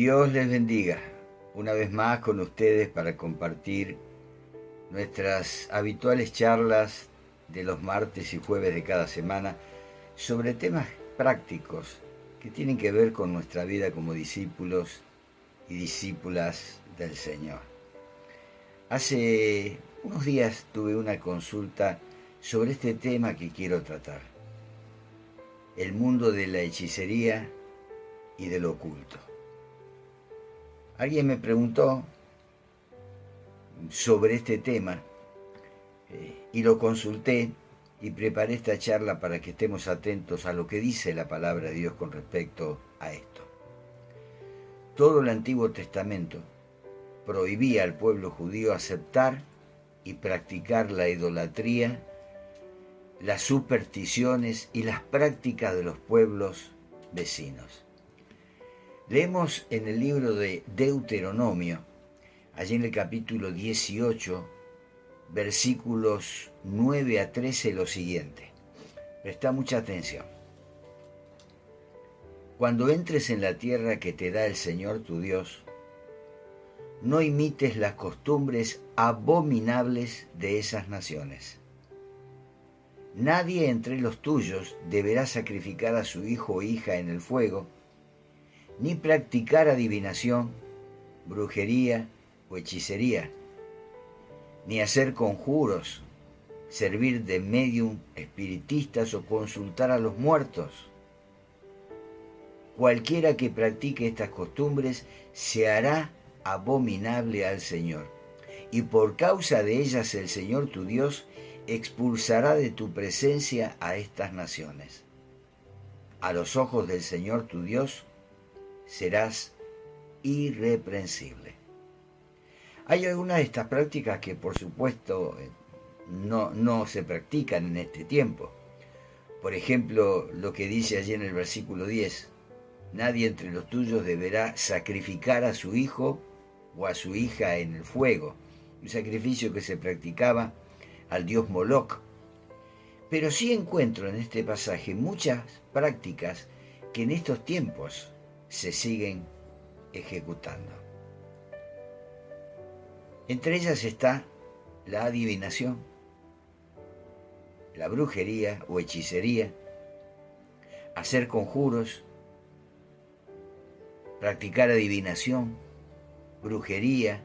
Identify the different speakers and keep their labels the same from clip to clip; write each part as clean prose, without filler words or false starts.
Speaker 1: Dios les bendiga, una vez más con ustedes para compartir nuestras habituales charlas de los martes y jueves de cada semana sobre temas prácticos que tienen que ver con nuestra vida como discípulos y discípulas del Señor. Hace unos días tuve una consulta sobre este tema que quiero tratar: el mundo de la hechicería y de lo oculto. Alguien me preguntó sobre este tema y lo consulté y preparé esta charla para que estemos atentos a lo que dice la palabra de Dios con respecto a esto. Todo el Antiguo Testamento prohibía al pueblo judío aceptar y practicar la idolatría, las supersticiones y las prácticas de los pueblos vecinos. Leemos en el libro de Deuteronomio, allí en el capítulo 18, versículos 9 a 13, lo siguiente. Presta mucha atención. Cuando entres en la tierra que te da el Señor tu Dios, no imites las costumbres abominables de esas naciones. Nadie entre los tuyos deberá sacrificar a su hijo o hija en el fuego, ni practicar adivinación, brujería o hechicería, ni hacer conjuros, servir de medium, espiritistas o consultar a los muertos. Cualquiera que practique estas costumbres se hará abominable al Señor, y por causa de ellas el Señor tu Dios expulsará de tu presencia a estas naciones. A los ojos del Señor tu Dios serás irreprensible. Hay algunas de estas prácticas que por supuesto no se practican en este tiempo. Por ejemplo, lo que dice allí en el versículo 10, nadie entre los tuyos deberá sacrificar a su hijo o a su hija en el fuego, un sacrificio que se practicaba al dios Moloc. Pero sí encuentro en este pasaje muchas prácticas que en estos tiempos se siguen ejecutando. Entre ellas está la adivinación, la brujería o hechicería, hacer conjuros, practicar adivinación, brujería,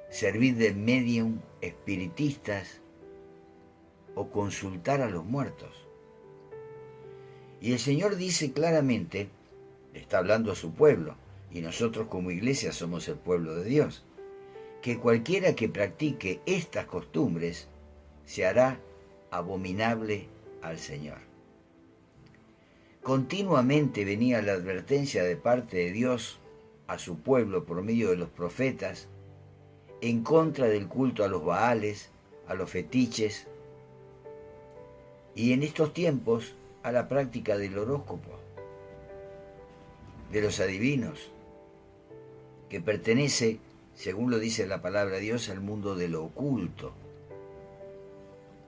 Speaker 1: servir de medium, espiritistas o consultar a los muertos. Y el Señor dice claramente, está hablando a su pueblo, y nosotros como iglesia somos el pueblo de Dios, que cualquiera que practique estas costumbres se hará abominable al Señor. Continuamente venía la advertencia de parte de Dios a su pueblo por medio de los profetas en contra del culto a los Baales, a los fetiches, y en estos tiempos a la práctica del horóscopo, de los adivinos, que pertenece, según lo dice la palabra de Dios, al mundo de lo oculto.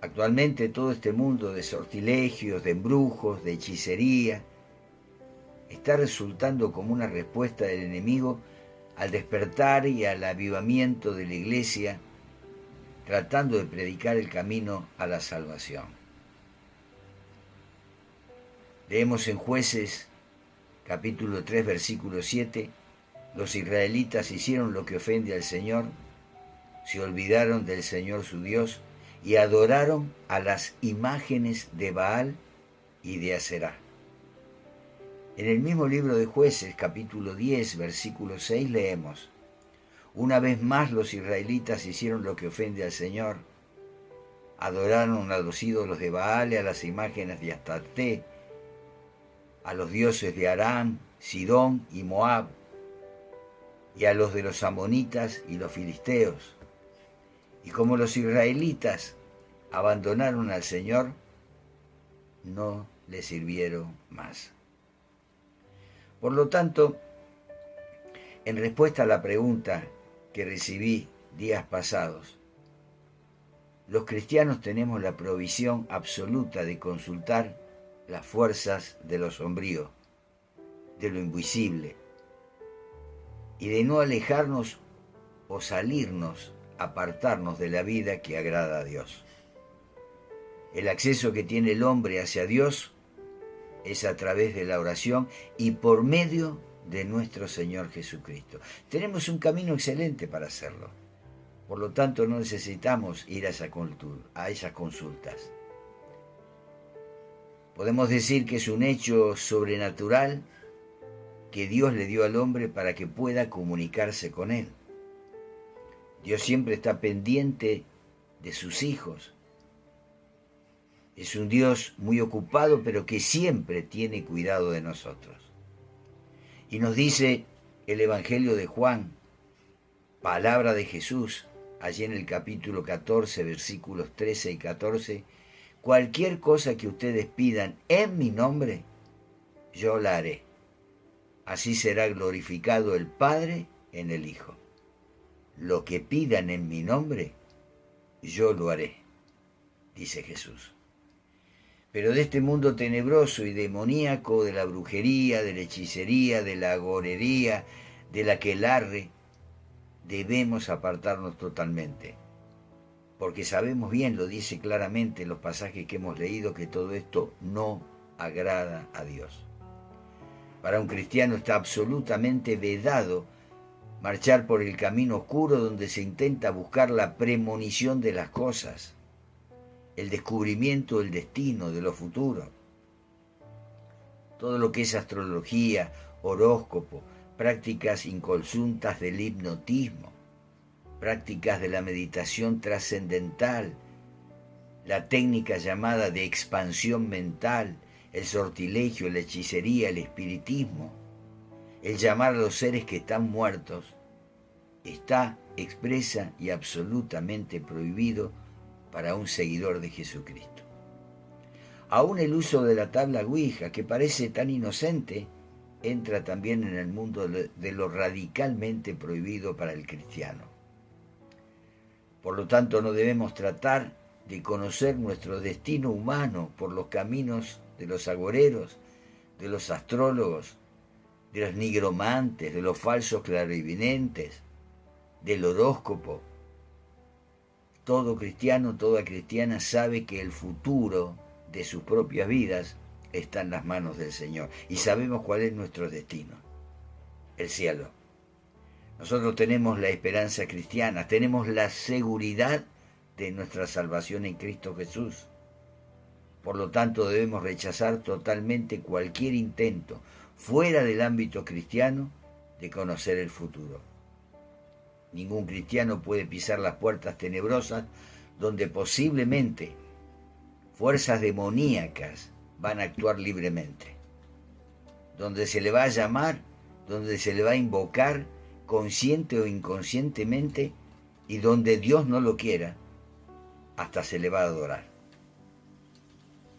Speaker 1: Actualmente todo este mundo de sortilegios, de embrujos, de hechicería, está resultando como una respuesta del enemigo al despertar y al avivamiento de la iglesia, tratando de predicar el camino a la salvación. Leemos en Jueces, capítulo 3, versículo 7, los israelitas hicieron lo que ofende al Señor, se olvidaron del Señor su Dios y adoraron a las imágenes de Baal y de Aserá. En el mismo libro de Jueces, capítulo 10, versículo 6, leemos: una vez más los israelitas hicieron lo que ofende al Señor, adoraron a los ídolos de Baal y a las imágenes de Astarte, a los dioses de Aram, Sidón y Moab, y a los de los amonitas y los filisteos. Y como los israelitas abandonaron al Señor, no le sirvieron más. Por lo tanto, en respuesta a la pregunta que recibí días pasados, los cristianos tenemos la provisión absoluta de consultar las fuerzas de lo sombrío, de lo invisible y de no alejarnos o salirnos, apartarnos de la vida que agrada a Dios. El acceso que tiene el hombre hacia Dios es a través de la oración y por medio de nuestro Señor Jesucristo. Tenemos un camino excelente para hacerlo. Por lo tanto, no necesitamos ir a esas consultas. Podemos decir que es un hecho sobrenatural que Dios le dio al hombre para que pueda comunicarse con Él. Dios siempre está pendiente de sus hijos. Es un Dios muy ocupado, pero que siempre tiene cuidado de nosotros. Y nos dice el Evangelio de Juan, palabra de Jesús, allí en el capítulo 14, versículos 13 y 14, cualquier cosa que ustedes pidan en mi nombre, yo la haré. Así será glorificado el Padre en el Hijo. Lo que pidan en mi nombre, yo lo haré, dice Jesús. Pero de este mundo tenebroso y demoníaco, de la brujería, de la hechicería, de la agorería, del aquelarre, debemos apartarnos totalmente. Porque sabemos bien, lo dice claramente en los pasajes que hemos leído, que todo esto no agrada a Dios. Para un cristiano está absolutamente vedado marchar por el camino oscuro donde se intenta buscar la premonición de las cosas, el descubrimiento del destino, de lo futuro. Todo lo que es astrología, horóscopo, prácticas inconsultas del hipnotismo, prácticas de la meditación trascendental, la técnica llamada de expansión mental, el sortilegio, la hechicería, el espiritismo, el llamar a los seres que están muertos, está expresa y absolutamente prohibido para un seguidor de Jesucristo. Aún el uso de la tabla Ouija, que parece tan inocente, entra también en el mundo de lo radicalmente prohibido para el cristiano. Por lo tanto, no debemos tratar de conocer nuestro destino humano por los caminos de los agoreros, de los astrólogos, de los nigromantes, de los falsos clarividentes, del horóscopo. Todo cristiano, toda cristiana sabe que el futuro de sus propias vidas está en las manos del Señor. Y sabemos cuál es nuestro destino, el cielo. Nosotros tenemos la esperanza cristiana, tenemos la seguridad de nuestra salvación en Cristo Jesús. Por lo tanto, debemos rechazar totalmente cualquier intento fuera del ámbito cristiano de conocer el futuro. Ningún cristiano puede pisar las puertas tenebrosas donde posiblemente fuerzas demoníacas van a actuar libremente, donde se le va a llamar, donde se le va a invocar consciente o inconscientemente, y donde Dios no lo quiera, hasta se le va a adorar.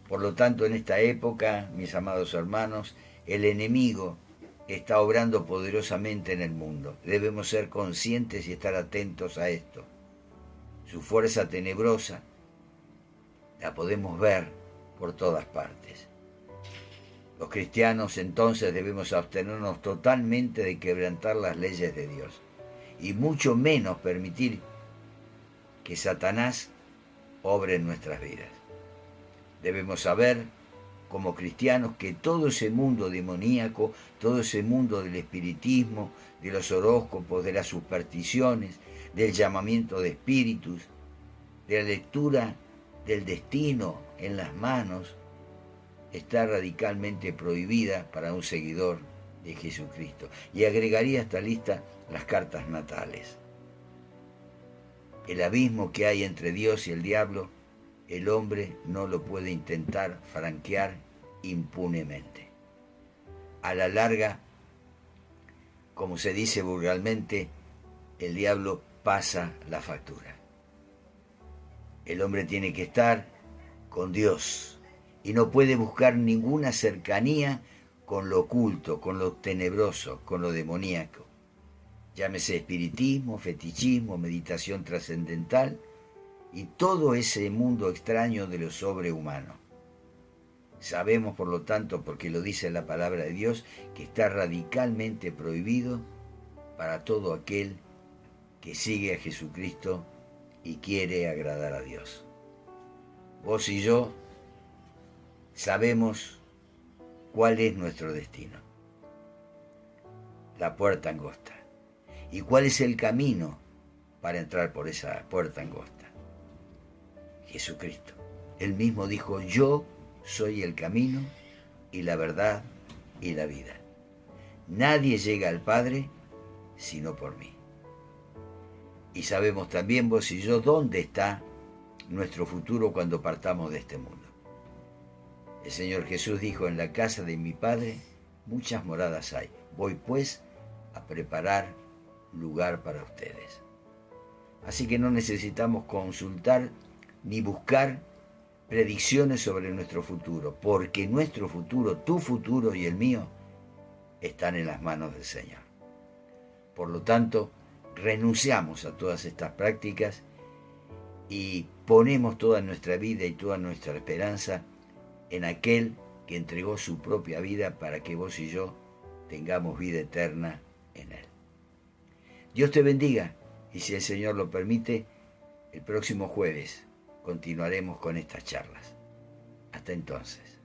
Speaker 1: Por lo tanto, en esta época, mis amados hermanos, el enemigo está obrando poderosamente en el mundo. Debemos ser conscientes y estar atentos a esto. Su fuerza tenebrosa la podemos ver por todas partes. Los cristianos entonces debemos abstenernos totalmente de quebrantar las leyes de Dios y mucho menos permitir que Satanás obre en nuestras vidas. Debemos saber como cristianos que todo ese mundo demoníaco, todo ese mundo del espiritismo, de los horóscopos, de las supersticiones, del llamamiento de espíritus, de la lectura del destino en las manos, está radicalmente prohibida para un seguidor de Jesucristo. Y agregaría a esta lista las cartas natales. El abismo que hay entre Dios y el diablo, el hombre no lo puede intentar franquear impunemente. A la larga, como se dice vulgarmente, el diablo pasa la factura. El hombre tiene que estar con Dios y no puede buscar ninguna cercanía con lo oculto, con lo tenebroso, con lo demoníaco. Llámese espiritismo, fetichismo, meditación trascendental y todo ese mundo extraño de lo sobrehumano. Sabemos, por lo tanto, porque lo dice la palabra de Dios, que está radicalmente prohibido para todo aquel que sigue a Jesucristo y quiere agradar a Dios. Vos y yo sabemos cuál es nuestro destino, la puerta angosta. ¿Y cuál es el camino para entrar por esa puerta angosta? Jesucristo. Él mismo dijo, yo soy el camino y la verdad y la vida. Nadie llega al Padre sino por mí. Y sabemos también vos y yo dónde está nuestro futuro cuando partamos de este mundo. El Señor Jesús dijo, en la casa de mi Padre muchas moradas hay. Voy pues a preparar lugar para ustedes. Así que no necesitamos consultar ni buscar predicciones sobre nuestro futuro, porque nuestro futuro, tu futuro y el mío, están en las manos del Señor. Por lo tanto, renunciamos a todas estas prácticas y ponemos toda nuestra vida y toda nuestra esperanza en aquel que entregó su propia vida para que vos y yo tengamos vida eterna en Él. Dios te bendiga y si el Señor lo permite, el próximo jueves continuaremos con estas charlas. Hasta entonces.